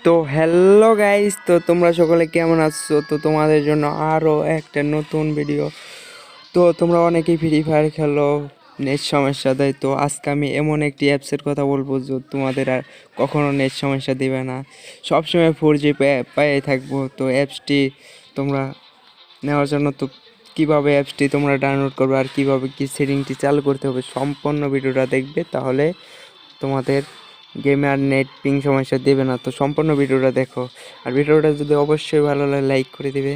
তো hello guys, তো তোমরা সকলে কেমন আছো? তো তোমাদের জন্য আরও একটা নতুন ভিডিও। তো তোমরা অনেকেই ফ্রি ফায়ার খেলো, নেট সমস্যা দেয়। তো আজকে আমি এমন একটি অ্যাপসের কথা বলবো যে তোমাদের আর কখনো নেট সমস্যা দেবে না, সবসময় 4G পেয়ে থাকবো। তো অ্যাপসটি তোমরা নেওয়ার জন্য তো কীভাবে অ্যাপসটি তোমরা ডাউনলোড করবে আর কীভাবে কী সেটিংটি চালু করতে হবে, সম্পূর্ণ ভিডিওটা দেখবে, তাহলে তোমাদের গেমে আর নেট পিং সমস্যা দেবে না। তো সম্পূর্ণ ভিডিওটা দেখো, আর ভিডিওটা যদি অবশ্যই ভালো লাগে লাইক করে দিবে।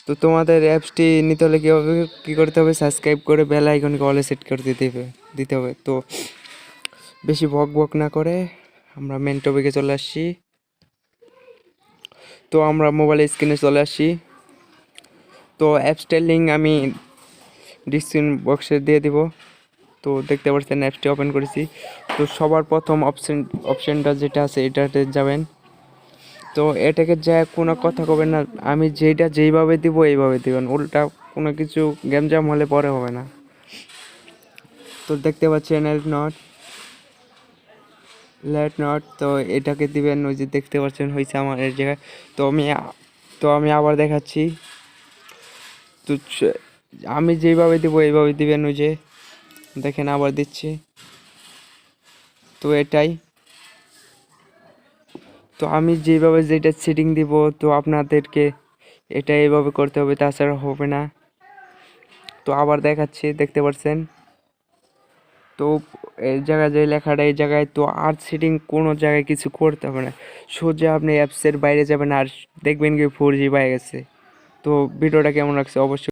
তো তোমাদের অ্যাপসটি নিতে হলে কী করতে হবে, সাবস্ক্রাইব করে বেল আইকনকে অলে সেট করে দিতে হবে। তো বেশি বক না করে আমরা মেন টপিকে চলে আসছি। তো আমরা মোবাইল স্ক্রিনে চলে আসছি। তো অ্যাপসটার লিঙ্ক আমি ডিসক্রিপশন বক্সে দিয়ে দিব। তো দেখতে পাচ্ছেন অ্যাপসটি ওপেন করেছি। তো সবার প্রথম অপশনটা যেটা আছে এটাতে যাবেন। তো এটাকে যা কোনো কথা কবেন না, আমি যেইভাবে দিব এইভাবে দিবেন, উল্টা কোনো কিছু গেম জাম হলে পরে হবে না। তো দেখতে পাচ্ছেন লেট নট, তো এটাকে দিবেন। ওই যে দেখতে পাচ্ছেন হয়েছে আমার এর জায়গায়। তো আমি আবার দেখাচ্ছি। তো আমি যেইভাবে দিব এইভাবে দিবেন, ওই যে দেখেন আবার দিচ্ছি। তো এটাই, তো আমি যেভাবে যেটা সেটিং দিব, তো আপনাদেরকে এটা এইভাবে করতে হবে, তাছাড়া হবে না। তো আবার দেখাচ্ছি, দেখতে পাচ্ছেন। তো এই জায়গায় যে লেখাটা, এই জায়গায় তো আর সেটিং কোনো জায়গায় কিছু করতে হবে না, সোজা আপনি অ্যাপসের বাইরে যাবেন আর দেখবেন কি 4G পাই গেছে। তো ভিডিওটা কেমন লাগছে অবশ্যই